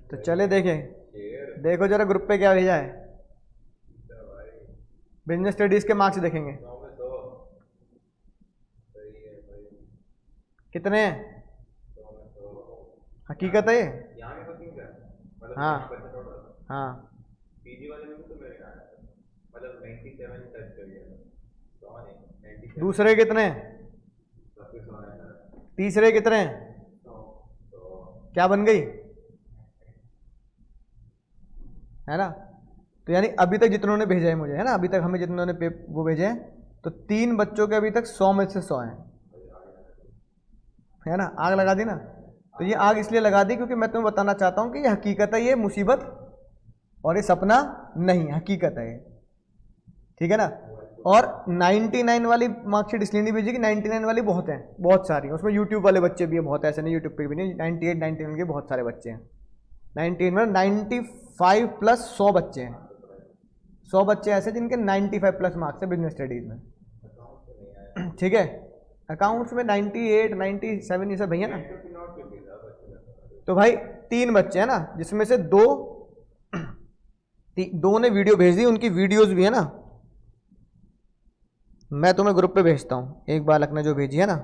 तो चले देखें, देखो जरा ग्रुप पे क्या भेजा है। बिजनेस स्टडीज के मार्क्स देखेंगे कितने हैं। हकीकत है ये? हाँ हाँ। दूसरे कितने हैं? तीसरे कितने हैं? क्या बन गई है ना। तो यानी अभी तक जितनों भेजे हैं मुझे, है ना, अभी तक हमें जितनों ने वो भेजे हैं, तो 3 बच्चों के अभी तक 100 में से 100 हैं, है ना। आग लगा दी ना। तो ये आग इसलिए लगा दी क्योंकि मैं तुम्हें बताना चाहता हूं कि ये हकीकत है, ये मुसीबत और ये सपना नहीं, हकीकत है ये, ठीक है ना। और 99 वाली मार्कशीट इसलिए नहीं भेजी कि 99 वाली बहुत हैं, बहुत सारी, उसमें यूट्यूब वाले बच्चे भी हैं बहुत, ऐसे नहीं यूट्यूब पे भी नहीं, 98 99 के बहुत सारे बच्चे हैं। 98 में 95 प्लस 100 बच्चे हैं, 100 बच्चे ऐसे जिनके 95 प्लस मार्क्स है बिजनेस स्टडीज में, ठीक है। अकाउंट्स में 98 97 ये सब भैया ना। तो भाई 3 बच्चे हैं ना, जिसमें से दो ने वीडियो भेज दी, उनकी वीडियोस भी है ना, मैं तुम्हें ग्रुप पे भेजता हूं। एक बालक ने जो भेजी है ना,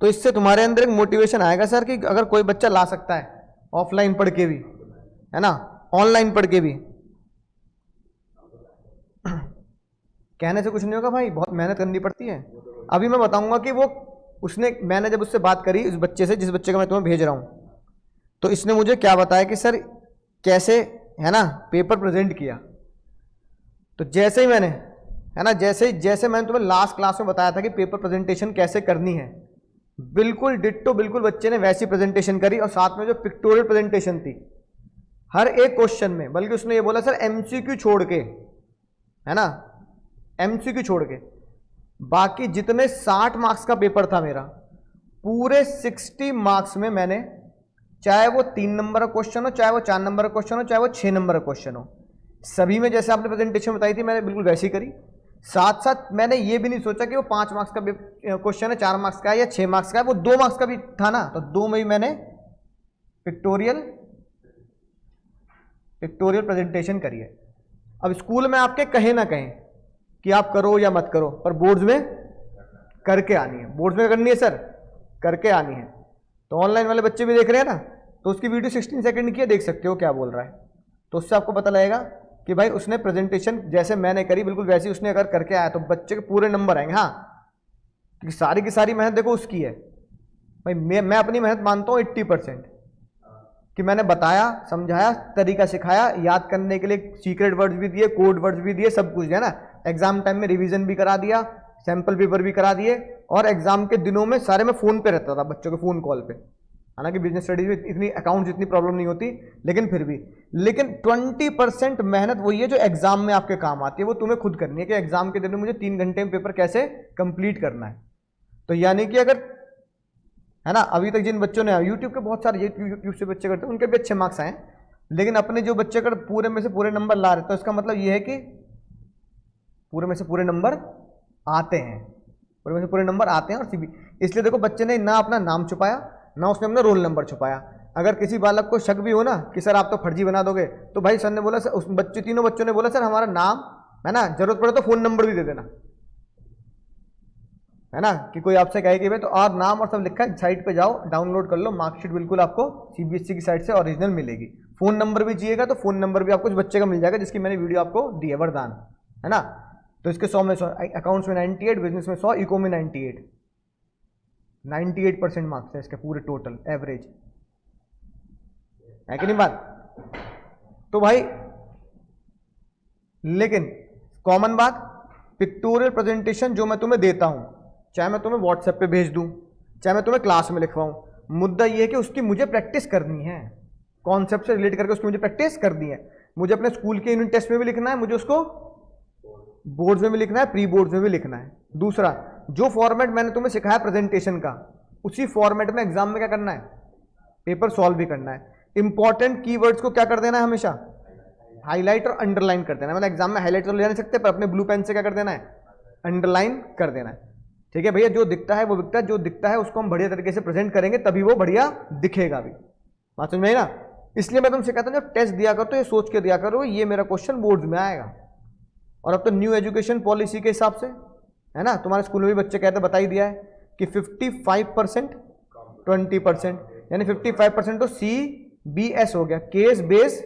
तो इससे तुम्हारे अंदर एक मोटिवेशन आएगा सर कि अगर कोई बच्चा ला सकता है ऑफलाइन पढ़ के भी, है ना, ऑनलाइन पढ़ के भी, कहने से कुछ नहीं होगा भाई, बहुत मेहनत करनी पड़ती है। अभी मैं बताऊंगा कि मैंने जब उससे बात करी, उस बच्चे से, जिस बच्चे को मैं तुम्हें भेज रहा हूं, तो इसने मुझे क्या बताया कि सर कैसे, है ना, पेपर प्रेजेंट किया। तो जैसे ही मैंने, है ना, जैसे मैंने तुम्हें लास्ट क्लास में बताया था कि पेपर प्रेजेंटेशन कैसे करनी है, बिल्कुल डिट्टो, बिल्कुल बच्चे ने वैसी प्रेजेंटेशन करी। और साथ में जो पिक्टोरियल प्रेजेंटेशन थी हर एक क्वेश्चन में, बल्कि उसने ये बोला सर एमसीक्यू छोड़ के, है ना, एमसीक्यू छोड़ के बाकी जितने 60 मार्क्स का पेपर था मेरा, पूरे 60 मार्क्स में मैंने, चाहे वो 3 नंबर का क्वेश्चन हो, चाहे वो 4 नंबर का क्वेश्चन हो, चाहे वो 6 नंबर का क्वेश्चन हो, सभी में जैसे आपने प्रेजेंटेशन बताई थी मैंने बिल्कुल वैसी करी। साथ साथ मैंने ये भी नहीं सोचा कि वो 5 मार्क्स का क्वेश्चन है, 4 मार्क्स का है या 6 मार्क्स का है, वो 2 मार्क्स का भी था ना, तो 2 में ही मैंने पिक्टोरियल प्रेजेंटेशन करी है। अब स्कूल में आपके कहे ना कहें कि आप करो या मत करो, पर बोर्ड्स में करके आनी है, बोर्ड्स में करनी है सर, करके आनी है। तो ऑनलाइन वाले बच्चे भी देख रहे हैं ना, तो उसकी वीडियो 16 सेकंड की है, देख सकते हो क्या बोल रहा है, तो उससे आपको पता लगेगा कि भाई उसने प्रेजेंटेशन जैसे मैंने करी बिल्कुल वैसी उसने अगर करके आया तो बच्चे के पूरे नंबर आएंगे। हाँ, क्योंकि सारी की सारी मेहनत देखो उसकी है भाई, मैं अपनी मेहनत मानता हूँ 80%, कि मैंने बताया, समझाया, तरीका सिखाया, याद करने के लिए सीक्रेट वर्ड्स भी दिए, कोड वर्ड्स भी दिए, सब कुछ है ना। एग्जाम टाइम में रिवीजन भी करा दिया, सैंपल पेपर भी करा दिए, और एग्जाम के दिनों में सारे में फोन पे रहता था, बच्चों के फोन कॉल पे। हालांकि बिजनेस स्टडीज में इतनी अकाउंट्स इतनी प्रॉब्लम नहीं होती, लेकिन फिर भी, लेकिन 20% मेहनत वही है जो एग्जाम में आपके काम आती है, वो तुम्हें खुद करनी है कि एग्जाम के दिन में मुझे 3 घंटे में पेपर कैसे कंप्लीट करना है। तो यानी कि अगर, है ना, अभी तक जिन बच्चों ने, यूट्यूब के बहुत सारे यूट्यूब से बच्चे करते हैं, उनके भी अच्छे मार्क्स आए, लेकिन अपने जो बच्चे अगर पूरे में से पूरे नंबर ला रहे, तो इसका मतलब ये है कि पूरे में से पूरे नंबर आते हैं, पूरे में से पूरे नंबर आते हैं। और सीबी, इसलिए देखो बच्चे ने ना अपना नाम छुपाया, ना उसने अपना रोल नंबर छुपाया। अगर किसी बालक को शक भी हो ना कि सर आप तो फर्जी बना दोगे, तो भाई सर ने बोला, सर उस बच्चे, तीनों बच्चों ने बोला सर हमारा नाम, है ना, जरूरत पड़े तो फोन नंबर भी दे देना, है ना, कि कोई आपसे कहे कि भाई, तो और नाम और सब लिखा है, साइट पे जाओ डाउनलोड कर लो, मार्कशीट बिल्कुल आपको सीबीएसई की साइट से ओरिजिनल मिलेगी। फोन नंबर भी चाहिएगा तो फोन नंबर भी आपको उस बच्चे का मिल जाएगा जिसकी मैंने वीडियो आपको दी है, वरदान, है ना। तो इसके 100 में 100, अकाउंट्स में 98, बिजनेस में 100, इको में 98% मार्क्स है इसके पूरे टोटल एवरेज, है कि नहीं बात। तो भाई लेकिन कॉमन बात, पिक्टोरियल प्रेजेंटेशन जो मैं तुम्हें देता हूं, चाहे मैं तुम्हें व्हाट्सएप पे भेज दूं, चाहे मैं तुम्हें क्लास में लिखवाऊं, मुद्दा यह है कि उसकी मुझे प्रैक्टिस करनी है, कॉन्सेप्ट से रिलेट करके उसकी मुझे प्रैक्टिस करनी है। मुझे अपने स्कूल के यूनिट टेस्ट में भी लिखना है, मुझे उसको बोर्ड्स में भी लिखना है, प्री बोर्ड्स में भी लिखना है। दूसरा, जो फॉर्मेट मैंने तुम्हें सिखाया प्रेजेंटेशन का, उसी फॉर्मेट में एग्जाम में क्या करना है, पेपर सॉल्व भी करना है। इंपॉर्टेंट कीवर्ड्स को क्या कर देना है, हमेशा हाईलाइट और अंडरलाइन कर देना है। मतलब एग्जाम में हाईलाइट तो ले नहीं सकते, पर अपने ब्लू पेन से क्या कर देना है, अंडरलाइन कर देना है, ठीक है भैया, जो दिखता है वो बिकता है, जो दिखता है उसको हम बढ़िया तरीके से प्रेजेंट करेंगे तभी वो बढ़िया दिखेगा भी। बात समझ में आई ना? इसलिए मैं तुमसे कहता हूं जब टेस्ट दिया करो तो ये सोच के दिया करो ये मेरा क्वेश्चन बोर्ड में आएगा। और अब तो न्यू एजुकेशन पॉलिसी के हिसाब से है ना, तुम्हारे स्कूल में भी बच्चे कहते बता ही दिया है कि 55% 20%, यानी 55% तो CBS हो गया, केस बेस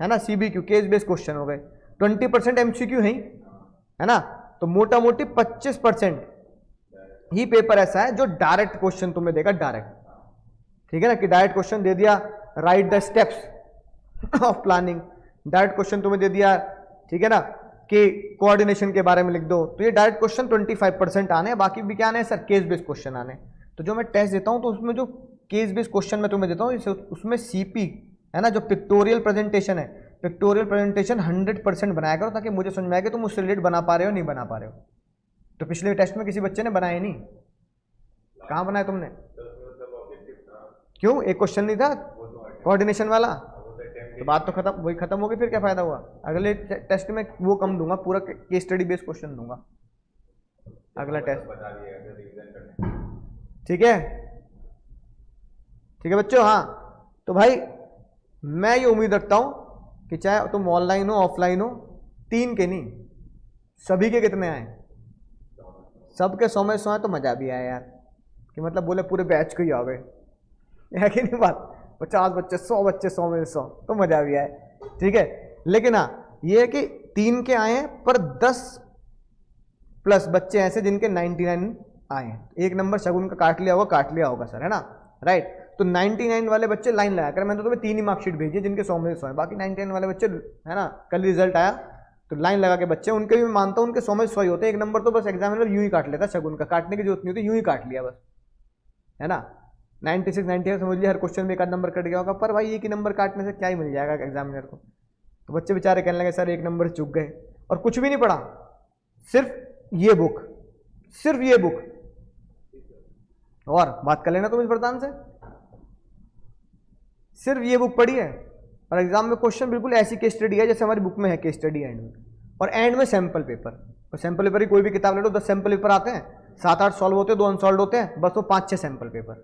है ना, CBQ केस बेस क्वेश्चन हो गए, 20% MCQ है ना। तो मोटा मोटी 25% ही पेपर ऐसा है जो डायरेक्ट क्वेश्चन तुम्हें देगा, डायरेक्ट, ठीक है ना, कि डायरेक्ट क्वेश्चन दे दिया, right the steps of planning, direct question तुम्हें दे दिया, ठीक है ना, कि कोऑर्डिनेशन के बारे में लिख दो। तो ये डायरेक्ट क्वेश्चन 25% आने हैं, बाकी भी क्या आने हैं सर, केस बेस्ड क्वेश्चन आने। तो जो मैं टेस्ट देता हूं तो उसमें जो केस बेस्ड क्वेश्चन मैं तुम्हें देता हूं उसमें CP है ना, जो पिक्टोरियल प्रेजेंटेशन है, पिक्टोरियल प्रेजेंटेशन 100% बनाया करो ताकि मुझे समझ में आए कि तुम उससे रिलेटेड बना पा रहे हो नहीं बना पा रहे हो। तो पिछले टेस्ट में किसी बच्चे ने बनाए नहीं, कहाँ बनाया तुमने? क्यों, एक क्वेश्चन नहीं था कोऑर्डिनेशन वाला? तो बात तो खत्म, वही खत्म हो गई, फिर क्या फायदा हुआ? अगले टेस्ट में वो कम दूंगा, पूरा केस स्टडी बेस्ड क्वेश्चन दूंगा अगला टेस्ट। ठीक है, ठीक है बच्चों। हाँ तो भाई मैं ये उम्मीद रखता हूं कि चाहे तुम ऑनलाइन हो ऑफलाइन हो, 3 के नहीं सभी के कितने आए, सबके 100 में 100 आए तो मजा भी आया यार, कि मतलब बोले पूरे बैच को ही आ गए, है कि नहीं बात? 50 बच्चे 100 बच्चे 100 में 100 तो मजा भी आए, ठीक है। लेकिन हाँ ये है कि 3 के आए हैं पर 10+ बच्चे ऐसे जिनके 99 आए हैं। 1 नंबर शगुन का काट लिया होगा सर, है ना, राइट। तो 99 वाले बच्चे लाइन लगा कर, मैंने तो तुम्हें 3 ही मार्कशीट भेजी है जिनके 100 में 100 है, बाकी 99 वाले बच्चे है ना, कल रिजल्ट आया तो लाइन लगा के बच्चे, उनके भी मैं मानता हूँ उनके 100 में 100 ही होते हैं। 1 नंबर तो बस एग्जामिनर यूं ही काट लेता, शगुन का काटने की जरूरत नहीं होती, यूं ही काट लिया बस, है ना। 96 98 समझ लिया, हर क्वेश्चन में 1 आध नंबर कट गया होगा, पर भाई 1 ही नंबर काटने से क्या ही मिल जाएगा एग्जामिनर को? तो बच्चे बेचारे कहने लगे सर 1 नंबर चूक गए, और कुछ भी नहीं पढ़ा, सिर्फ ये बुक, सिर्फ ये बुक। और बात कर लेना तुम इस प्रधान से, सिर्फ ये बुक पढ़ी है, और एग्जाम में क्वेश्चन बिल्कुल ऐसी केस स्टडी है जैसे हमारी बुक में है केस स्टडी एंड में, और एंड में सैंपल पेपर। और सैंपल पेपर की कोई भी किताब ले लो, 10 सैंपल पेपर आते हैं, 7-8 सॉल्व होते हैं, 2 अनसॉल्व होते हैं, बस वो 5-6 सैंपल पेपर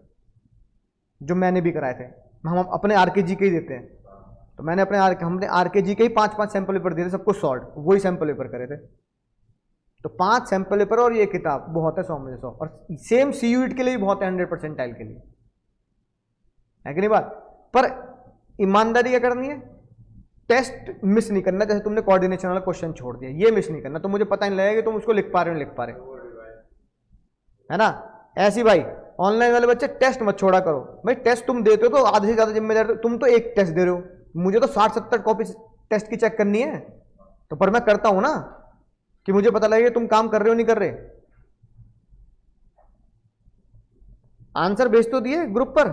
जो मैंने भी कराए थे, हम अपने RKG के ही देते हैं। तो मैंने हमने RKG के ही 5-5 सैंपल पेपर दिए थे, सबको सॉल्व, वही सैंपल पेपर करे थे। तो 5 सैंपल पेपर और ये किताब बहुत है 100 में 100, और सेम CUET के लिए भी बहुत है, 100% के लिए, है कि नहीं बात? पर ईमानदारी क्या करनी है, टेस्ट मिस नहीं करना। जैसे तुमने कोऑर्डिनेशन वाला क्वेश्चन छोड़ दिया, ये मिस नहीं करना, तो मुझे पता नहीं लगेगा कि तुम उसको लिख पा रहे हो, लिख पा रहे हो, है ना। ऐसी भाई ऑनलाइन वाले बच्चे टेस्ट मत छोड़ा करो भाई, टेस्ट तुम देते हो तो आधे से ज्यादा जिम्मेदार तुम तो एक टेस्ट दे रहे हो, मुझे तो 60-70 कॉपी टेस्ट की चेक करनी है। तो पर मैं करता हूं ना कि मुझे पता लगे तुम काम कर रहे हो नहीं कर रहे। आंसर भेज तो दिए ग्रुप पर,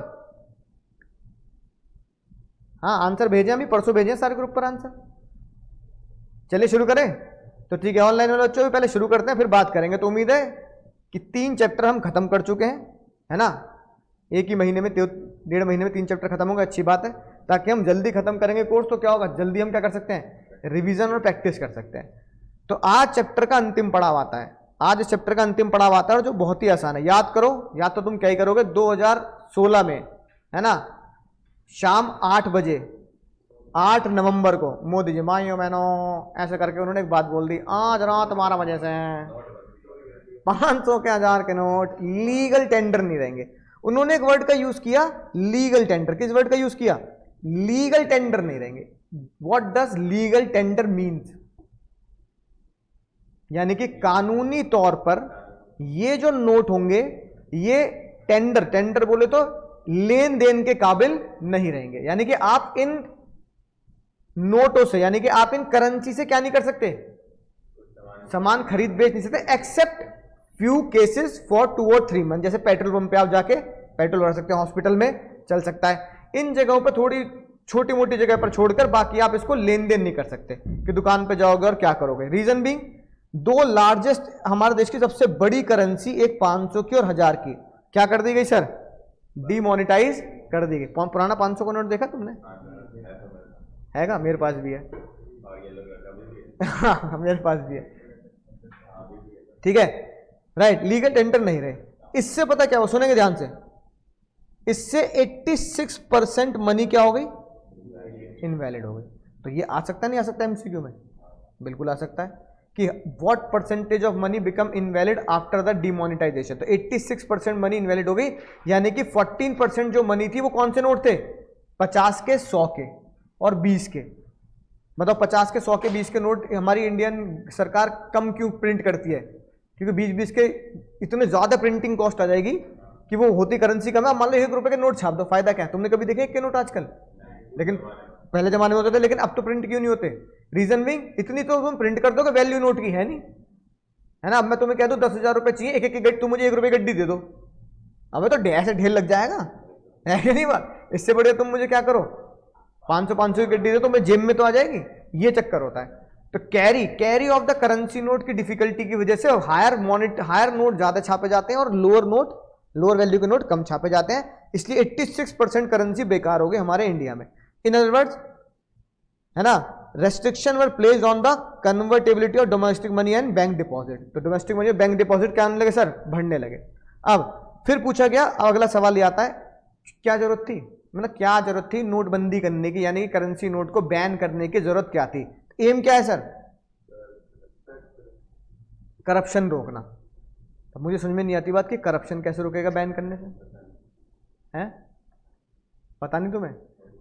हाँ आंसर भेजे, अभी परसों भेजे सारे ग्रुप पर आंसर। चलिए शुरू करें, तो ठीक है ऑनलाइन वाले बच्चों भी पहले शुरू करते हैं, फिर बात करेंगे। तो उम्मीद है कि 3 चैप्टर हम खत्म कर चुके हैं, है ना, 1 ही महीने में, 1.5 महीने में 3 चैप्टर खत्म होगा, अच्छी बात है। ताकि हम जल्दी खत्म करेंगे कोर्स तो क्या होगा, जल्दी हम क्या कर सकते हैं, रिवीजन और प्रैक्टिस कर सकते हैं। तो आज चैप्टर का अंतिम पड़ाव आता है, आज इस चैप्टर का अंतिम पड़ाव आता है, और जो बहुत ही आसान है, याद करो, या तो तुम क्या ही करोगे, 2016 में, है ना, शाम 8 बजे 8 नवंबर को मोदी जी माइयो मैनो ऐसे करके उन्होंने एक बात बोल दी, आज रात 12 बजे से 500 के 1000 के नोट लीगल टेंडर नहीं रहेंगे। उन्होंने एक वर्ड का यूज किया, लीगल टेंडर। किस वर्ड का यूज किया, लीगल टेंडर नहीं रहेंगे। What does legal tender means, यानी कि कानूनी तौर पर ये जो नोट होंगे ये टेंडर बोले तो लेन देन के काबिल नहीं रहेंगे। यानी कि आप इन नोटों से, यानी कि आप इन करेंसी से क्या नहीं कर सकते, सामान खरीद बेच नहीं सकते, एक्सेप्ट फ्यू केसेस फॉर 2 और 3 मंथ। जैसे पेट्रोल पंप पे आप जाके पेट्रोल भर सकते हैं, हॉस्पिटल में चल सकता है, इन जगहों पर थोड़ी छोटी मोटी जगह पर छोड़कर बाकी आप इसको लेन देन नहीं कर सकते कि दुकान पे जाओगे और क्या करोगे। रीजन बीइंग, 2 लार्जेस्ट हमारे देश की सबसे बड़ी करेंसी, एक 500 की और 1000 की, क्या कर दी गई सर, डिमोनेटाइज कर दी गई। पुराना 500 का नोट देखा तुमने, हैगा, मेरे पास भी है, हाँ मेरे पास भी है, ठीक है। राइट, लीगल टेंडर नहीं रहे। इससे पता क्या हो, सुनेंगे ध्यान से, इससे 86% मनी क्या हो गई, इनवैलिड हो गई। तो ये आ सकता नहीं आ सकता एमसीक्यू में, बिल्कुल आ सकता है कि what percentage of money become invalid after the demonetisation. तो 86% मनी इनवैलिड हो गई, यानी कि 14% जो मनी थी वो कौन से नोट थे, 50 के, 100 के और 20 के। मतलब 50 के, 100 के, 20 के नोट हमारी इंडियन सरकार कम क्यों प्रिंट करती है, क्योंकि 20-20 के इतने ज्यादा प्रिंटिंग कॉस्ट आ जाएगी कि वो होती करेंसी कम है। मान लो 1 रुपए के नोट छाप दो, फायदा क्या है? तुमने कभी देखे 1 के नोट आजकल? लेकिन पहले जमाने में होते थे, लेकिन अब तो प्रिंट क्यों नहीं होते? रीजन भी इतनी तो तुम प्रिंट कर दो कि वैल्यू नोट की है नहीं, है ना। अब मैं तुम्हें कह दूं 10,000 रुपए चाहिए, एक एक गड्डी, तुम मुझे 1 रुपए गड्डी दे दो, अब तो ऐसे ढेर लग जाएगा, है कि नहीं बात? इससे बढ़िया तुम मुझे क्या करो, 500 की गड्डी दे तो मैं जेब में तो आ जाएगी। ये चक्कर होता है। तो carry off the currency note की डिफिकल्टी की वजह से हायर नोट ज्यादा छापे जाते हैं और लोअर वैल्यू के नोट कम छापे जाते हैं, इसलिए 86% करेंसी बेकार हो गई हमारे इंडिया में। इन अदर वर्ड्स, है ना, restriction were placed on the convertibility of domestic money and bank deposit. तो डोमेस्टिक मनी बैंक डिपॉजिट क्या आने लगे सर, बढ़ने लगे। अब फिर पूछा गया, अब अगला सवाल ये आता है, क्या जरूरत थी, मतलब क्या जरूरत थी नोटबंदी करने की, यानी कि करेंसी नोट को बैन करने की जरूरत क्या थी? एम क्या है सर, करप्शन रोकना। अब मुझे समझ में नहीं आती बात कि करप्शन कैसे रोकेगा बैन करने से, हैं? पता नहीं तुम्हें?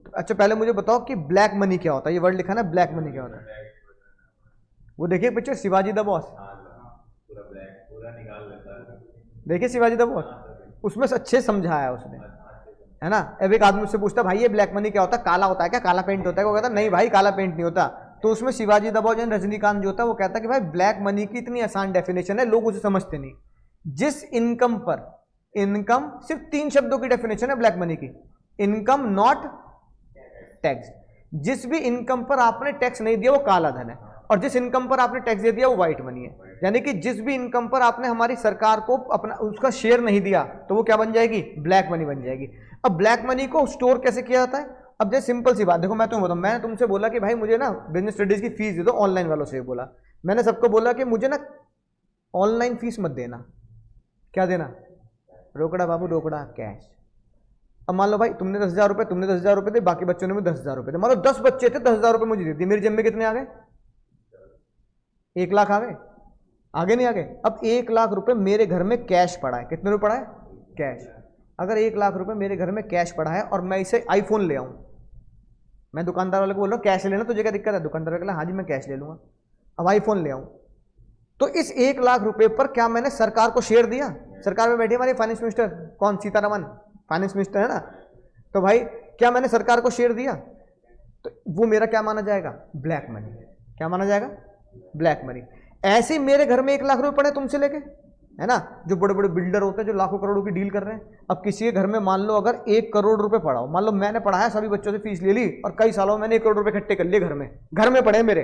तो अच्छा पहले मुझे बताओ कि ब्लैक मनी क्या होता है, ये वर्ड लिखा ना, ब्लैक मनी क्या होता है? वो देखिए पिक्चर शिवाजी द बॉस, देखिए शिवाजी द बॉस, उसमें से अच्छे समझाया उसने, है ना। अब एक आदमी उससे पूछता भाई ये ब्लैक मनी क्या होता है, काला होता है क्या, काला पेंट होता है? वो कहता नहीं भाई काला पेंट नहीं होता। तो उसमें शिवाजी द बॉस रजनीकांत जो होता है वो कहता है कि भाई ब्लैक मनी की इतनी आसान डेफिनेशन है, लोग उसे समझते नहीं। जिस इनकम पर, इनकम सिर्फ 3 शब्दों की डेफिनेशन है ब्लैक मनी की, इनकम नॉट टैक्स। जिस भी इनकम पर आपने टैक्स नहीं दिया वो काला धन है, और जिस इनकम पर आपने टैक्स दे दिया वो व्हाइट मनी है। यानी कि जिस भी इनकम पर आपने हमारी सरकार को अपना उसका शेयर नहीं दिया तो वो क्या बन जाएगी, ब्लैक मनी बन जाएगी। अब ब्लैक मनी को स्टोर कैसे किया जाता है? अब जैसे सिंपल सी बात देखो, मैं तुम्हें बताऊं, मैंने तुमसे बोला कि भाई मुझे ना बिजनेस स्टडीज की फीस दे दो, ऑनलाइन वालों से बोला, मैंने सबको बोला कि मुझे ना ऑनलाइन फीस मत देना। क्या देना? रोकड़ा बाबू, रोकड़ा, कैश। अब मान लो भाई तुमने 10,000 रुपए, तुमने 10,000 रुपए दे, बाकी बच्चों ने भी 10,000 रुपए दे, मान लो 10 बच्चे थे, 10,000 रुपए मुझे दे दिए, मेरी जेब में कितने आ गए? 1 लाख आ गए, आगे नहीं आ गए? अब 1 लाख रुपए मेरे घर में कैश पड़ा है, कितने रुपए पड़ा है? कैश। अगर 1 लाख रुपए मेरे घर में कैश पड़ा है और मैं इसे आईफोन ले आऊं, मैं दुकानदार वाले को बोल रहा हूँ कैश लेना, तुझे क्या दिक्कत है? दुकानदार वाला हाँ जी मैं कैश ले लूंगा। अब आईफोन ले आऊं, तो इस 1 लाख रुपए पर क्या मैंने सरकार को शेयर दिया? सरकार में बैठी हमारी फाइनेंस मिनिस्टर, कौन, सीतारमन फाइनेंस मिनिस्टर है ना, तो भाई क्या मैंने सरकार को शेयर दिया? तो वो मेरा क्या माना जाएगा? Black money. क्या माना जाएगा? Black money. ऐसे ही मेरे घर में 1 लाख रुपए पड़े तुमसे लेके, है ना, जो बड़े बड़े बिल्डर होते हैं जो लाखों करोड़ों की डील कर रहे हैं। अब किसी के घर में मान लो अगर 1 करोड़ रुपए पड़ा हो, मान लो मैंने पढ़ाया, सभी बच्चों से फीस ले ली और कई सालों में मैंने 1 करोड़ रुपए इकट्ठे कर लिए, घर में पड़े मेरे।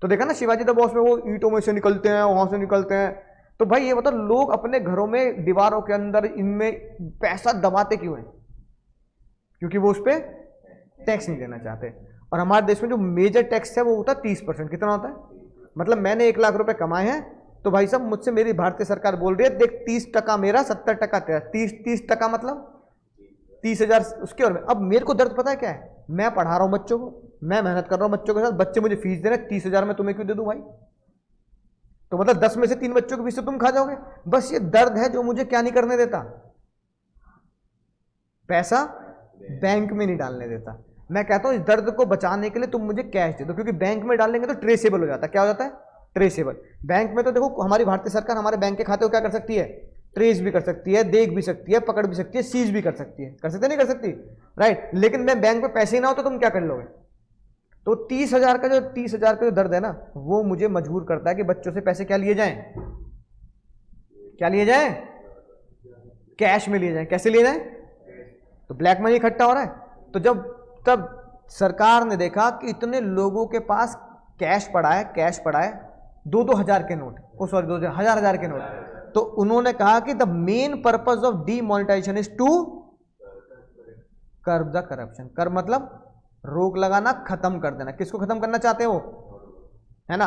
तो देखा ना शिवाजी द बॉस में, वो ईंटों में से निकलते हैं, वहां से निकलते हैं। तो भाई ये बताओ लोग अपने घरों में, दीवारों के अंदर, इनमें पैसा दबाते क्यों हैं? क्योंकि वो उस पर टैक्स नहीं देना चाहते। और हमारे देश में जो मेजर टैक्स है वो होता है 30%। कितना होता है? मतलब मैंने 1 लाख रुपए कमाए हैं तो भाई साहब मुझसे मेरी भारतीय सरकार बोल रही है देख 30% मेरा, 70% तेरा। 30% मतलब 30,000 उसके। और अब मेरे को दर्द पता है क्या है? मैं पढ़ा रहा हूं बच्चों को, मैं मेहनत कर रहा हूं बच्चों के साथ, बच्चे मुझे फीस दे रहे हैं, 30,000 में तुम्हें क्यों दे दूं भाई? तो मतलब 10 में से 3 बच्चों की फीस तो तुम खा जाओगे। बस ये दर्द है जो मुझे क्या नहीं करने देता, पैसा बैंक में नहीं डालने देता। मैं कहता हूं इस दर्द को बचाने के लिए तुम मुझे कैश दे दो, क्योंकि बैंक में डालेंगे तो ट्रेसेबल हो जाता है। क्या हो जाता है? ट्रेसेबल। बैंक में तो देखो हमारी भारतीय सरकार हमारे बैंक के खाते को क्या कर सकती है? ट्रेस भी कर सकती है, देख भी सकती है, पकड़ भी सकती है, सीज भी कर सकती है। कर सकती नहीं कर सकती? राइट। लेकिन मैं बैंक में पैसे ही ना हो तो तुम क्या कर लोगे? तो 30,000 का जो दर्द है ना, वो मुझे मजबूर करता है कि बच्चों से पैसे क्या लिए जाएं? क्या लिए जाएं? कैश में लिए जाएं। कैसे लिए जाएं? तो ब्लैक मनी इकट्ठा हो रहा है। तो तब सरकार ने देखा कि इतने लोगों के पास कैश पड़ा है, 2-2 हजार के नोट, सॉरी 2 हजार के नोट। तो उन्होंने कहा कि the main purpose of demonetisation is to curb the corruption. कर मतलब रोक लगाना, खत्म कर देना। किसको खत्म करना चाहते हो? है ना,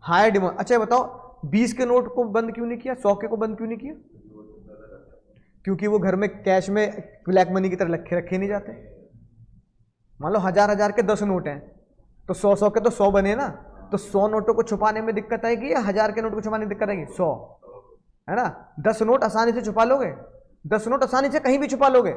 हायर डिमांड। अच्छा बताओ 20 के नोट को बंद क्यों नहीं किया, 100 के को बंद क्यों नहीं किया? क्योंकि वो घर में कैश में ब्लैक मनी की तरह रखे नहीं जाते। मान लो 1000 के 10 नोट हैं तो 100 के तो 100 बने ना, तो 100 नोटों को छुपाने में दिक्कत आएगी या 1000 के नोट को छुपाने में दिक्कत आएगी? 100 है ना। 10 नोट आसानी से छुपा लोगे, 10 नोट आसानी से कहीं भी छुपा लोगे,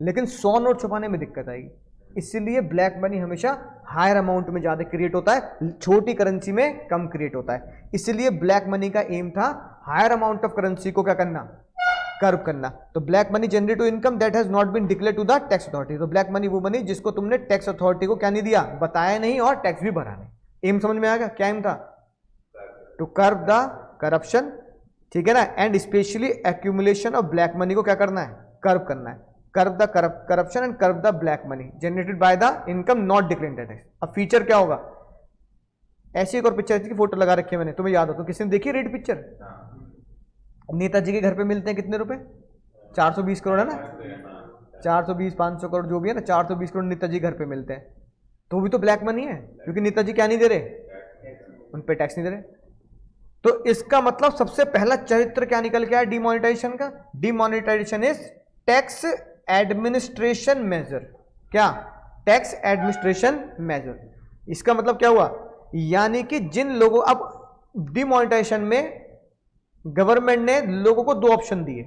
लेकिन 100 नोट छुपाने में दिक्कत आएगी। इसीलिए ब्लैक मनी हमेशा हायर अमाउंट में ज्यादा क्रिएट होता है, छोटी करेंसी में कम क्रिएट होता है। इसलिए ब्लैक मनी का एम था हायर अमाउंट ऑफ करेंसी को क्या करना, कर्व करना। तो black money generate to income that has not been declare to the tax authority. तो ब्लैक मनी वो मनी जिसको तुमने टैक्स अथॉरिटी को क्या नहीं दिया, बताया नहीं और टैक्स भी भरा नहीं। एम समझ में आ गया? क्या एम था? टू कर्व द करप्शन, ठीक है ना, and specially accumulation of black money को क्या करना है, कर्व करना है। Curve the corruption and curve the black money generated by the income not declared in tax. अब फीचर क्या होगा? ऐसी एक और पिक्चर की फोटो लगा रखी है मैंने, तुम्हें याद हो तो, किसी ने देखी रेड पिक्चर? नेताजी के घर पे मिलते हैं कितने रुपए? 420 करोड़ है ना, 420 500 करोड़ जो भी है ना, 420 करोड़ नेताजी घर पे मिलते हैं। तो वो भी तो ब्लैक मनी है, क्योंकि नेताजी क्या नहीं दे रहे, उन पे टैक्स नहीं दे रहे। तो इसका मतलब सबसे पहला चरित्र क्या निकल के आया डिमोनेटाइजेशन का? Demonetisation is tax administration measure. क्या? Tax administration measure. इसका मतलब क्या हुआ, यानी कि जिन लोगों, अब डिमोनेटाइजेशन में गवर्नमेंट ने लोगों को 2 ऑप्शन दिए।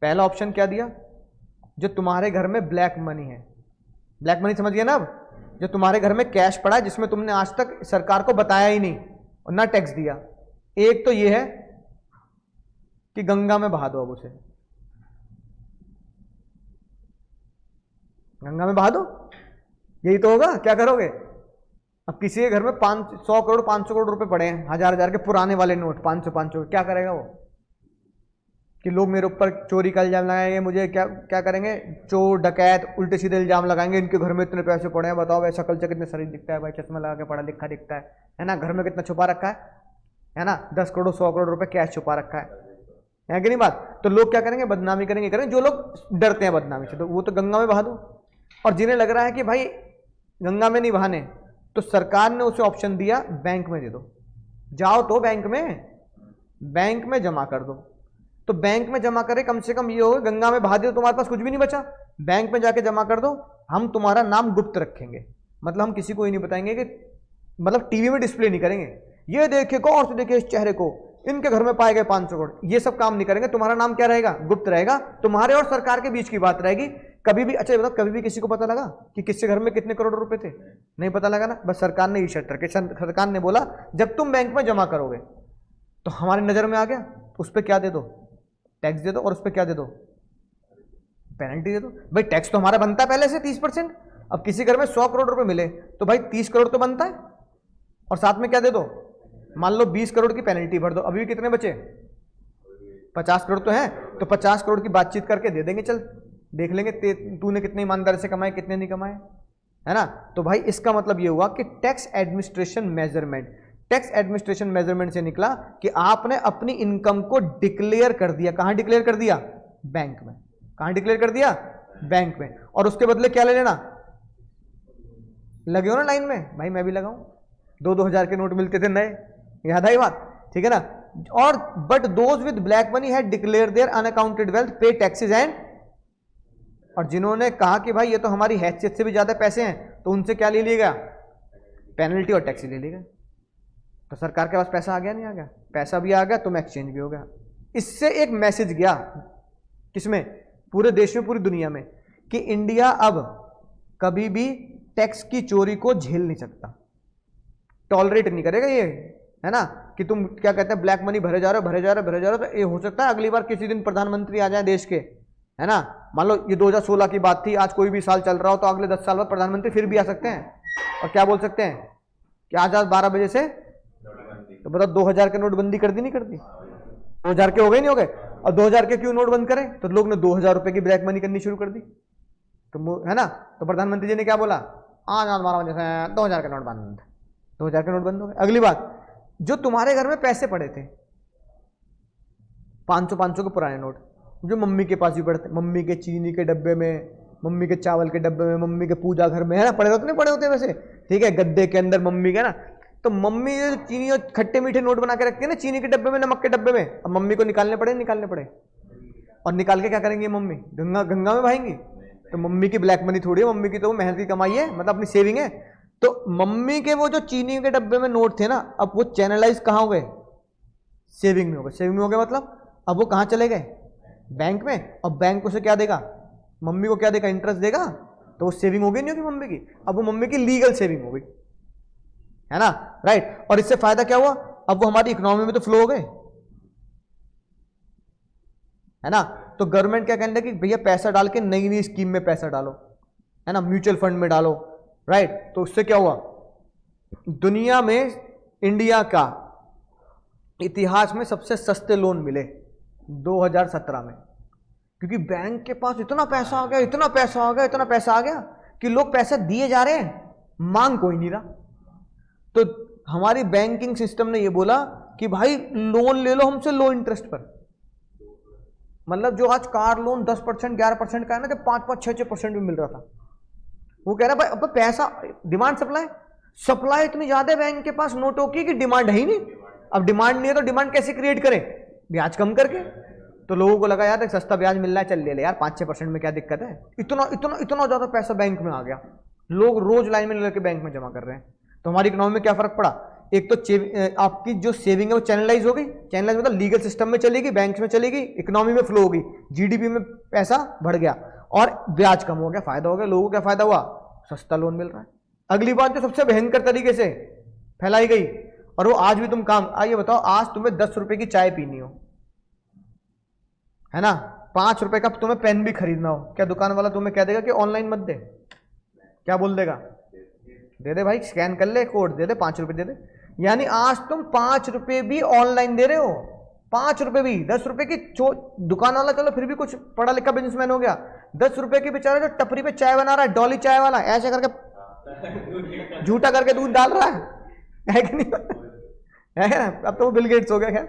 पहला ऑप्शन क्या दिया, जो तुम्हारे घर में ब्लैक मनी है, ब्लैक मनी समझ गए ना, अब जो तुम्हारे घर में कैश पड़ा है जिसमें तुमने आज तक सरकार को बताया ही नहीं और ना टैक्स दिया, एक तो ये है कि गंगा में बहा दो, अब उसे गंगा में बहा दो, यही तो होगा। क्या करोगे? अब किसी के घर में 100 करोड़ 500 करोड़ रुपए पड़े हैं, 1000 के पुराने वाले नोट, 500 क्या करेगा वो? कि लोग मेरे ऊपर चोरी का इल्जाम लगाएंगे, मुझे क्या करेंगे, चोर डकैत उल्टे सीधे इल्जाम लगाएंगे, इनके घर में इतने पैसे पड़े हैं, बताओ भाई शक्ल से कितने शरीफ दिखता है भाई, चश्मा लगा के पढ़ा लिखा दिखता है ना, घर में कितना छुपा रखा है ना, 10 करोड़ 100 करोड़ रुपए कैश छुपा रखा है कि नहीं बात? तो लोग क्या करेंगे, बदनामी करेंगे। जो लोग डरते हैं बदनामी से, तो वो तो गंगा में बहा दो। और जिन्हें लग रहा है कि भाई गंगा में नहीं बहाने, तो सरकार ने उसे ऑप्शन दिया बैंक में दे दो, जाओ तो बैंक में जमा कर दो। तो बैंक में जमा करे, कम से कम ये होगा, गंगा में बहा दे तो तुम्हारे पास कुछ भी नहीं बचा, बैंक में जाके जमा कर दो, हम तुम्हारा नाम गुप्त रखेंगे, मतलब हम किसी को ही नहीं बताएंगे, कि मतलब टीवी में डिस्प्ले नहीं करेंगे, ये देखे गौर से देखे इस चेहरे को, इनके घर में पाए गए 500 करोड़, ये सब काम नहीं करेंगे। तुम्हारा नाम क्या रहेगा, गुप्त रहेगा, तुम्हारे और सरकार के बीच की बात रहेगी। कभी भी, अच्छा बताओ, कभी भी किसी को पता लगा कि किसके घर में कितने करोड़ रुपए थे? नहीं पता लगा ना। बस सरकार ने ये शर्त रखी, सरकार ने बोला जब तुम बैंक में जमा करोगे तो हमारी नजर में आ गया, उस पर क्या दे दो, टैक्स दे दो, और उस पर क्या दे दो, पेनल्टी दे दो। भाई टैक्स तो हमारा बनता है पहले से 30%। अब किसी घर में 100 करोड़ रुपए मिले तो भाई 30 करोड़ तो बनता है, और साथ में क्या दे दो, मान लो 20 करोड़ की पेनल्टी भर दो। अभी कितने बचे, 50 करोड़ तो है, तो 50 करोड़ की बातचीत करके दे देंगे, चल देख लेंगे तूने कितने ईमानदारी से कमाए कितने नहीं कमाए, है ना। तो भाई इसका मतलब ये हुआ कि tax administration measurement, tax administration measurement से निकला कि आपने अपनी इनकम को डिक्लेयर कर दिया। कहां डिक्लेयर कर दिया, बैंक में। कहां डिक्लेयर कर दिया, बैंक में। और उसके बदले क्या ले लेना, लगे हो ना लाइन में, भाई मैं भी लगाऊं, 2-2 हजार के नोट मिलते थे नए, याद आई बात, ठीक है ना। और but those with black money had declare there unaccounted wealth पे टैक्सेस एंड, और जिन्होंने कहा कि भाई ये तो हमारी हैसियत से भी ज्यादा पैसे हैं, तो उनसे क्या ले लिएगा, पेनल्टी और टैक्स ले लिएगा। तो सरकार के पास पैसा आ गया, नहीं आ गया, पैसा भी आ गया, तुम एक्सचेंज भी हो गया। इससे एक मैसेज गया किसमें, पूरे देश में, पूरी दुनिया में, कि इंडिया अब कभी भी टैक्स की चोरी को झेल नहीं सकता, टॉलरेट नहीं करेगा ये, है ना। कि तुम क्या कहते हैं, ब्लैक मनी भरे जा रहे हो, तो ये हो सकता है अगली बार किसी दिन प्रधानमंत्री आ जाए देश के, है ना। मान लो ये 2016 की बात थी, आज कोई भी साल चल रहा हो, तो अगले 10 साल बाद प्रधानमंत्री फिर भी आ सकते हैं, और क्या बोल सकते हैं कि आज 12 बजे से, तो बताओ 2000 के नोटबंदी कर दी, नहीं कर दी, 2000 के हो गए, नहीं हो गए। और 2000 के क्यों नोट बंद करें, तो लोग ने 2000 रुपए की ब्लैक मनी करनी शुरू कर दी, तो है ना। तो प्रधानमंत्री जी ने क्या बोला, आज 12 बजे से 2000 के नोट बंद, 2000 के नोट बंद हो गए। अगली बात, जो तुम्हारे घर में पैसे पड़े थे 500 के पुराने नोट, जो मम्मी के पास भी पड़े थे, मम्मी के चीनी के डब्बे में, मम्मी के चावल के डब्बे में, मम्मी के पूजा घर में, है ना, पड़े होते नहीं, पड़े होते वैसे, ठीक है, गद्दे के अंदर मम्मी के ना, तो मम्मी ये चीनी और खट्टे मीठे नोट बना के रखती है ना, चीनी के डब्बे में, नमक के डब्बे में, अब मम्मी को निकालने पड़े, और निकाल के क्या करेंगी मम्मी? गंगा में बहाएंगी। तो मम्मी की ब्लैक मनी थोड़ी है, मम्मी की तो मेहनत की कमाई है, मतलब अपनी सेविंग है। तो मम्मी के वो जो चीनी के डब्बे में नोट थे ना, अब वो चैनलाइज कहाँ हो गए? सेविंग में हो गए। सेविंग में हो गए मतलब अब वो कहाँ चले गए? बैंक में। अब बैंक उसे क्या देगा? मम्मी को क्या देगा? इंटरेस्ट देगा। तो वो सेविंग हो गई नहीं होगी मम्मी की, अब वो मम्मी की लीगल सेविंग हो गई, है ना, राइट। और इससे फायदा क्या हुआ? अब वो हमारी इकोनॉमी में तो फ्लो हो गए, है ना। तो गवर्नमेंट क्या कहने लगी? भैया पैसा डाल के नई नई स्कीम में पैसा डालो, है ना, म्यूचुअल फंड में डालो, राइट। तो उससे क्या हुआ? दुनिया में इंडिया का इतिहास में सबसे सस्ते लोन मिले 2017 में, क्योंकि बैंक के पास इतना पैसा आ गया कि लोग पैसा दिए जा रहे हैं, मांग कोई नहीं रहा। तो हमारी बैंकिंग सिस्टम ने ये बोला कि भाई लोन ले लो हमसे लो इंटरेस्ट पर। मतलब जो आज कार लोन 10% 11% का है ना, जब 5-5 6-6% में मिल रहा था, वो कह रहा भाई अब पैसा, डिमांड सप्लाई इतनी ज्यादा है बैंक के पास नोटों की कि डिमांड है ही नहीं। अब डिमांड नहीं है तो डिमांड कैसे क्रिएट करें? ब्याज कम करके। तो लोगों को लगा यार सस्ता ब्याज मिल रहा है, चल ले यार 5-6% में क्या दिक्कत है। इतना ज्यादा पैसा बैंक में आ गया, लोग रोज लाइन में लेकर बैंक में जमा कर रहे हैं। तो हमारी इकोनॉमी में क्या फर्क पड़ा? एक तो आपकी जो सेविंग है वो चैनलाइज हो गई, चैनलाइज मतलब लीगल सिस्टम में चलेगी, बैंक में चलेगी, इकोनॉमी में फ्लो होगी, जीडीपी में पैसा बढ़ गया और ब्याज कम हो गया, फायदा हो गया। लोगों को क्या फायदा हुआ? सस्ता लोन मिल रहा है। अगली बात जो सबसे भयंकर तरीके से फैलाई गई, और वो आज भी तुम काम, आइए बताओ, आज तुम्हें 10 रुपए की चाय पीनी हो, है ना, 5 रुपए का तुम्हें पेन भी खरीदना हो, क्या दुकान वाला तुम्हें कह देगा कि ऑनलाइन मत दे? क्या बोल देगा? दे दे भाई, स्कैन कर ले, कोड दे दे, 5 रुपए दे दे। यानी आज तुम 5 रुपए भी ऑनलाइन दे रहे हो, 5 रुपए भी। 10 रुपए की दुकान वाला चलो फिर भी कुछ पढ़ा लिखा बिजनेसमैन हो गया, 10 रुपए की बेचारा जो टपरी पे चाय बना रहा है, डॉली चाय वाला, ऐसे करके झूठा करके दूध डाल रहा है कि नहीं? है ना? अब तो वो बिल गेट्स हो गया, खैर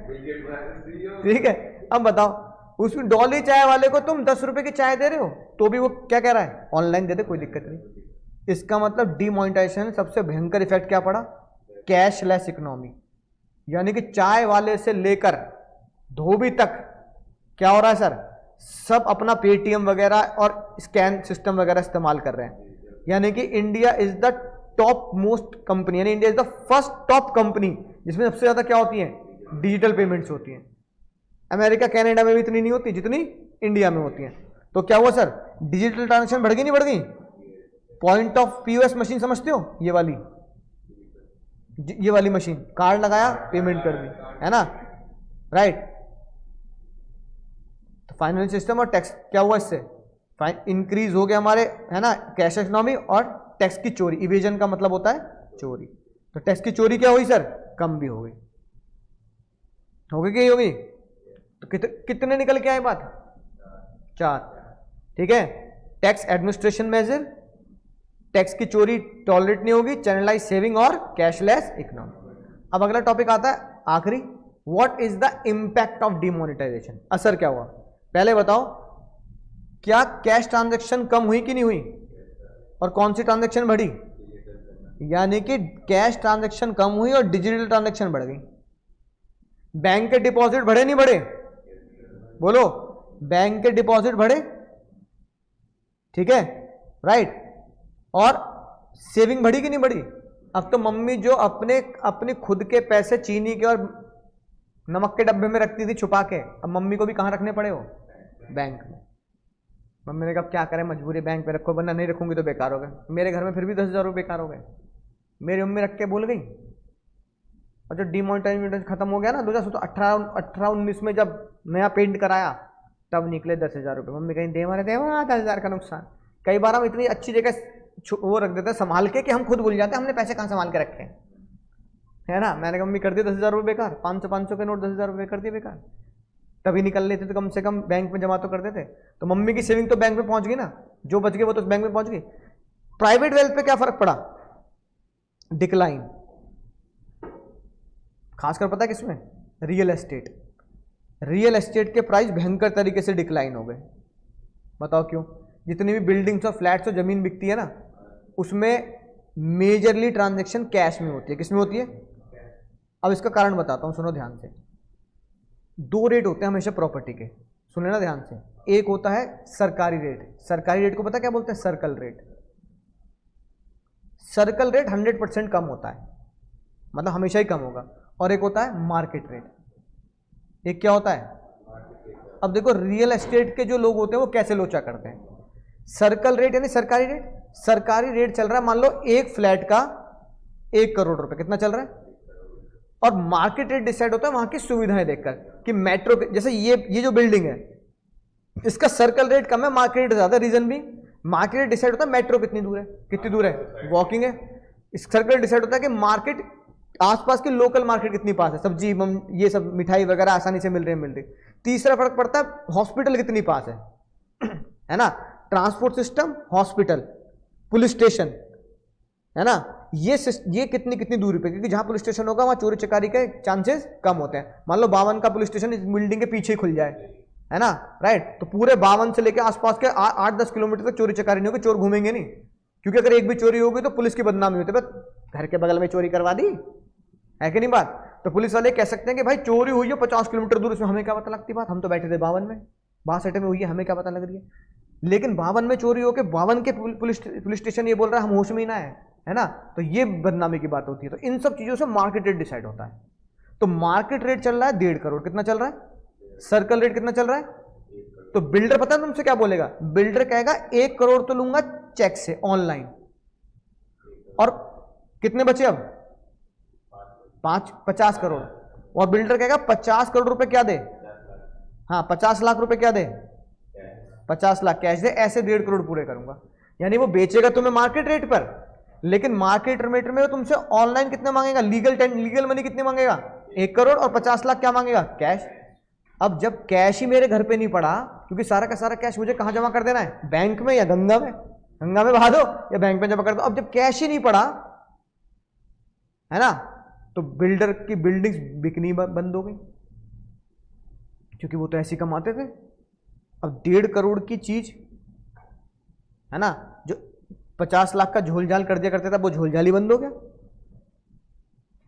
ठीक है। अब बताओ उसमें डॉली चाय वाले को तुम 10 रुपए की चाय दे रहे हो, तो भी वो क्या कह रहा है? ऑनलाइन दे दे, कोई दिक्कत नहीं। इसका मतलब डीमोनेटाइजेशन सबसे भयंकर इफेक्ट क्या पड़ा? Cashless economy. यानी कि चाय वाले से लेकर धोबी तक क्या हो रहा है सर? सब अपना पेटीएम वगैरह और स्कैन सिस्टम वगैरह इस्तेमाल कर रहे हैं। यानी कि India is the top most company, यानी India is the first top company जिसमें सबसे ज्यादा क्या होती है? डिजिटल पेमेंट्स होती हैं। अमेरिका कनाडा में भी इतनी नहीं होती जितनी इंडिया में होती हैं। तो क्या हुआ सर? डिजिटल ट्रांजेक्शन बढ़ गई नहीं बढ़ गई? पॉइंट ऑफ पीओएस मशीन समझते हो? ये वाली मशीन, कार्ड लगाया पेमेंट कर दी, है ना, राइट। तो फाइनेंशियल सिस्टम और टैक्स क्या हुआ? इससे इंक्रीज हो गया हमारे, है ना, कैश इकोनॉमी। और टैक्स की चोरी, इवेजन का मतलब होता है चोरी, तो टैक्स की चोरी क्या हुई सर? कम भी हो गई, कि होगी? तो कितने निकल के आए बात? 4, ठीक है। टैक्स एडमिनिस्ट्रेशन मेजर, टैक्स की चोरी टॉलरेट नहीं होगी, चैनलाइज सेविंग और कैशलेस इकोनॉमी। अब अगला टॉपिक आता है आखिरी, what is the impact of demonetisation? असर क्या हुआ? पहले बताओ, क्या कैश ट्रांजैक्शन कम हुई कि नहीं हुई? और कौन सी ट्रांजैक्शन बढ़ी? यानी कि कैश ट्रांजैक्शन कम हुई और डिजिटल ट्रांजैक्शन बढ़ गई। बैंक के डिपॉजिट बढ़े नहीं बढ़े? बोलो, बैंक के डिपॉजिट बढ़े, ठीक है, राइट। और सेविंग बढ़ी कि नहीं बढ़ी? अब तो मम्मी जो अपने खुद के पैसे चीनी के और नमक के डब्बे में रखती थी छुपा के, अब मम्मी को भी कहाँ रखने पड़े हो? बैंक में। मम्मी ने कहा क्या करें, मजबूरी, बैंक पे रखो, वरना नहीं रखूंगी तो बेकार हो गए। मेरे घर में फिर भी 10,000 रुपये बेकार हो गए, मेरी मम्मी रख के भूल गई। और जब डिमोनेटाइजेशन खत्म हो गया ना 2018-19 में, जब नया पेंट कराया, तब निकले 10,000 रुपये। मम्मी कहीं दे मारे, 10,000 का नुकसान। कई बार हम इतनी अच्छी जगह वो रख देते हैं संभाल के कि हम खुद भूल जाते हैं हमने पैसे कहाँ संभाल के रखे हैं, है ना। मैंने कहा मम्मी कर दिए 10,000 रुपये बेकार, 500 के नोट 10,000 रुपये कर दिए बेकार। तभी निकल लेते तो कम से कम बैंक में जमा तो कर देते। तो मम्मी की सेविंग तो बैंक में पहुंच गई ना, जो बच गए वो तो बैंक में पहुंच गई। प्राइवेट वेल्थ पे क्या फर्क पड़ा? डिक्लाइन। खासकर पता है किसमें? Real estate. रियल एस्टेट के प्राइस भयंकर तरीके से डिक्लाइन हो गए। बताओ क्यों? जितनी भी बिल्डिंग्स और फ्लैट्स और जमीन बिकती है ना, उसमें मेजरली ट्रांजैक्शन कैश में होती है। किस में होती है? अब इसका कारण बताता हूं, सुनो ध्यान से। दो रेट होते हैं हमेशा प्रॉपर्टी के, सुन लेना ध्यान से। एक होता है सरकारी रेट। सरकारी रेट को पता क्या बोलते हैं? Circle rate. सर्कल रेट 100% कम होता है, मतलब हमेशा ही कम होगा। और एक होता है मार्केट रेट। एक क्या होता है? अब देखो रियल एस्टेट के जो लोग होते हैं वो कैसे लोचा करते हैं। सर्कल रेट यानी सरकारी रेट। सरकारी रेट चल रहा है मान लो एक फ्लैट का 1 करोड़ रुपए, कितना चल रहा है? और मार्केट रेट डिसाइड होता है वहां की सुविधाएं देखकर कि मेट्रो जैसे ये जो बिल्डिंग है इसका सर्कल रेट कम है, मार्केट रेट ज्यादा। रीजन भी मार्केट रेट डिसाइड होता है मेट्रो कितनी दूर है, कितनी दूर है, वॉकिंग है। इस सर्कल डिसाइड होता है कि मार्केट आसपास की लोकल मार्केट कितनी पास है, सब्जी ये सब मिठाई वगैरह आसानी से मिल रही। तीसरा फर्क पड़ता है हॉस्पिटल कितनी पास है ना, transport system, hospital, police station, है ना, ये कितनी दूरी पे, क्योंकि जहां पुलिस स्टेशन होगा वहां चोरी चकारी के चांसेस कम होते हैं। मान लो 52 का पुलिस स्टेशन इस बिल्डिंग के पीछे ही खुल जाए, है ना, राइट, तो पूरे 52 से लेकर आसपास के 8-10 किलोमीटर तक चोरी चकारी नहीं होगी, चोर घूमेंगे नहीं, क्योंकि अगर एक भी चोरी होगी तो पुलिस की बदनामी होती है, बस घर के बगल में चोरी करवा दी, है कि नहीं बात। तो पुलिस वाले कह सकते हैं कि भाई चोरी हुई है 50 किलोमीटर दूर, इसमें हमें क्या पता लगती बात, हम तो बैठे थे 52 में, 62 में हुई है, हमें क्या पता लग रही है। लेकिन 52 में चोरी होकर 52 के पुलिस स्टेशन ये बोल रहा है हम होश में ही ना है ना, तो ये बदनामी की बात होती है। तो इन सब चीजों से मार्केट रेट डिसाइड होता है। तो मार्केट रेट चल रहा है 1.5 करोड़, कितना चल रहा है? सर्कल रेट कितना चल रहा है? तो बिल्डर पता है तुमसे क्या बोलेगा? बिल्डर कहेगा 1 करोड़ तो लूंगा चेक से ऑनलाइन, और कितने बचे अब? 50 करोड़। और बिल्डर कहेगा 50 करोड़ रुपए क्या दे, हाँ 50 लाख रुपए क्या दे, 50 लाख कैश दे, ऐसे 1.5 करोड़ पूरे करूंगा। यानी वो बेचेगा तुम्हें मार्केट रेट पर, लेकिन मार्केट रेट में वो तुमसे ऑनलाइन कितने मांगेगा, लीगल मनी कितने मांगेगा, 1 करोड़, और 50 लाख क्या मांगेगा, कैश। अब जब कैश ही मेरे घर पे नहीं पड़ा, क्योंकि सारा का सारा कैश मुझे कहां जमा कर देना है, बैंक में या गंगा में बहा दो या बैंक में जमा कर दो। अब जब कैश ही नहीं पड़ा, है ना, तो बिल्डर की बिल्डिंग्स बिकनी बंद हो गई, क्योंकि वो तो ऐसे कमाते थे। अब 1.5 करोड़ की चीज, है ना, जो 50 लाख का झोलझाल कर दिया करता था, वो झोलझाल ही बंद हो गया।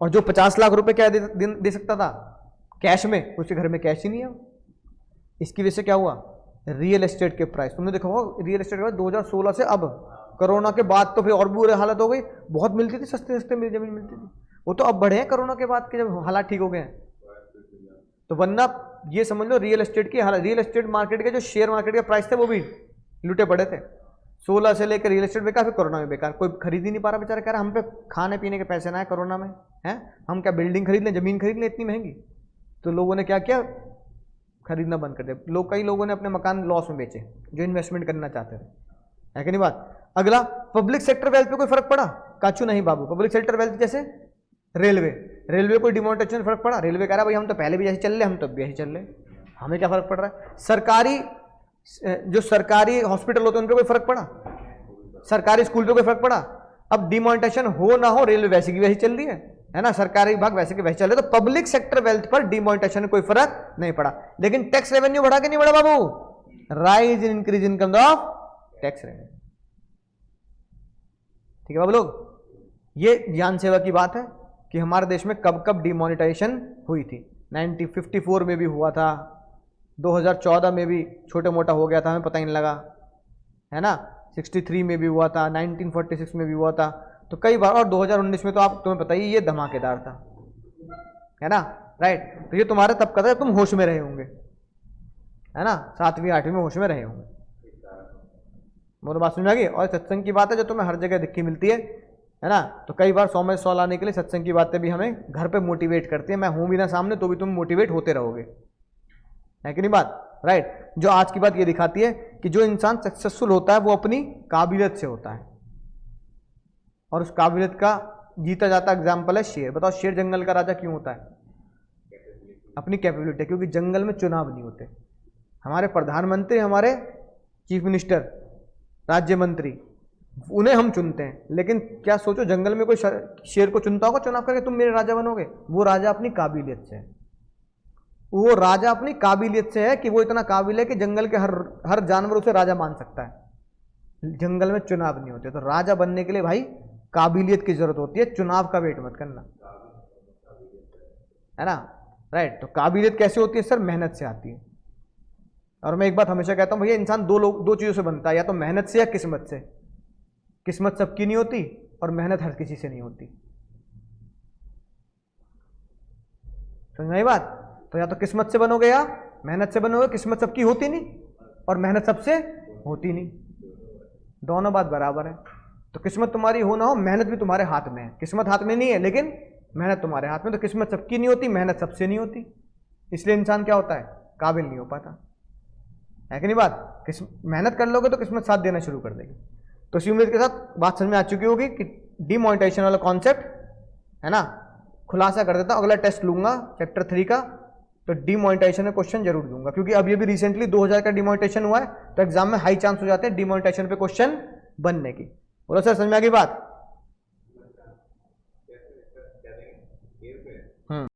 और जो 50 लाख रुपए क्या दे सकता था कैश में, उसके घर में कैश ही नहीं है। इसकी वजह से क्या हुआ, रियल एस्टेट के प्राइस, तुमने देखा होगा रियल एस्टेट के बाद 2016 से अब, कोरोना के बाद तो फिर और भी बुरी हालत हो गई। बहुत मिलती थी, सस्ते जमीन मिलती थी, वो तो अब बढ़े हैं कोरोना के बाद के, जब हालात ठीक हो गए हैं। तो वरना ये समझ लो रियल एस्टेट की हालत, रियल एस्टेट मार्केट के जो शेयर मार्केट के प्राइस थे वो भी लूटे पड़े थे। 16 से लेकर रियल एस्टेट बेकार, फिर कोरोना में बेकार, कोई खरीद ही नहीं पा रहा बेचारा, कह रहा हम पे खाने पीने के पैसे ना है कोरोना में, हैं हम क्या बिल्डिंग खरीद लें, जमीन खरीद लें इतनी महंगी। तो लोगों ने क्या किया, खरीदना बंद कर दिया। कई लोगों ने अपने मकान लॉस में बेचे जो इन्वेस्टमेंट करना चाहते थे, है कि नहीं बात। अगला, पब्लिक सेक्टर वेल्थ पे कोई फर्क पड़ा, काचू नहीं बाबू। पब्लिक सेक्टर वेल्थ जैसे रेलवे को डिमोनेटाइजेशन फर्क पड़ा, रेलवे कह रहा भाई हम तो पहले भी जैसे चल रहे, हम तो भी ऐसे चल रहे, हमें क्या फर्क पड़ रहा है। जो सरकारी हॉस्पिटल होते हैं उन पर कोई फर्क पड़ा, सरकारी स्कूल पे कोई फर्क पड़ा। अब डिमोनेटाइजेशन हो ना हो, रेलवे वैसे की वैसी चल रही है ना, सरकारी विभाग वैसे के वैसे चल रहे, तो पब्लिक सेक्टर वेल्थ पर डिमोनेटाइजेशन कोई फर्क नहीं पड़ा। लेकिन टैक्स रेवेन्यू बढ़ा कि नहीं बढ़ा बाबू, rise in increase income of tax revenue. ठीक है बाबू लोग, ये ज्ञान सेवा की बात है कि हमारे देश में कब कब डिमोनेटाइजेशन हुई थी। 1954 में भी हुआ था, 2014 में भी छोटे मोटा हो गया था, हमें पता ही नहीं लगा, है ना, 63 में भी हुआ था, 1946 में भी हुआ था, तो कई बार, और 2019 में तो तुम्हें पता ही ये धमाकेदार था, है ना, राइट। तो ये तुम्हारा तब कदा तुम होश में रहे होंगे, है ना, 7वीं 8वीं में होश में रहे होंगे। वो तो बात समझ आ गई। और सत्संग की बात है जो तुम्हें हर जगह दिखी मिलती है ना, तो कई बार 100 में 100 लाने के लिए सत्संग की बातें भी हमें घर पे मोटिवेट करती है। मैं हूं भी ना सामने तो भी तुम मोटिवेट होते रहोगे, है कि नहीं बात, राइट। जो आज की बात ये दिखाती है कि जो इंसान सक्सेसफुल होता है वो अपनी काबिलियत से होता है, और उस काबिलियत का जीता जाता एग्जाम्पल है शेर। बताओ शेर जंगल का राजा क्यों होता है, अपनी कैपेबिलिटी, क्योंकि जंगल में चुनाव नहीं होते। हमारे प्रधानमंत्री, हमारे चीफ मिनिस्टर, राज्य मंत्री, उन्हें हम चुनते हैं, लेकिन क्या सोचो जंगल में कोई शेर को चुनता होगा चुनाव करके तुम मेरे राजा बनोगे। वो राजा अपनी काबिलियत से है, वो राजा अपनी काबिलियत से है कि वो इतना काबिल है कि जंगल के हर जानवर उसे राजा मान सकता है। जंगल में चुनाव नहीं होते, तो राजा बनने के लिए भाई काबिलियत की जरूरत होती है, चुनाव का वेट मत करना, है ना, राइट। तो काबिलियत कैसे होती है सर? मेहनत से आती है। और मैं एक बात हमेशा कहता हूं भैया, इंसान दो चीजों से बनता है, या तो मेहनत से या किस्मत से। किस्मत सबकी नहीं होती और मेहनत हर किसी से नहीं होती, समझ में आई बात? तो या तो किस्मत से बनोगे या मेहनत से बनोगे। किस्मत सबकी होती नहीं और मेहनत सबसे होती नहीं, दोनों बात बराबर है। तो किस्मत तुम्हारी हो ना हो, मेहनत भी तुम्हारे हाथ में है। किस्मत हाथ में नहीं है लेकिन मेहनत तुम्हारे हाथ में। तो किस्मत सबकी नहीं होती, मेहनत सबसे नहीं होती, इसलिए इंसान क्या होता है? काबिल नहीं हो पाता, है कि नहीं बात? मेहनत कर लोगे तो किस्मत साथ देना शुरू कर देगी। तो इसी उम्मीद के साथ बात समझ में आ चुकी होगी कि डिमोनेटाइजेशन वाला कॉन्सेप्ट, है ना, खुलासा कर देता हूं। अगला टेस्ट लूंगा चैप्टर 3 का, तो डिमोनेटाइजेशन में क्वेश्चन जरूर दूंगा, क्योंकि अब ये भी रिसेंटली 2000 का डिमोनेटाइजेशन हुआ है, तो एग्जाम में हाई चांस हो जाते हैं डिमोनेटाइजेशन पे क्वेश्चन बनने की। बोलो सर, समझ में आ गई बात?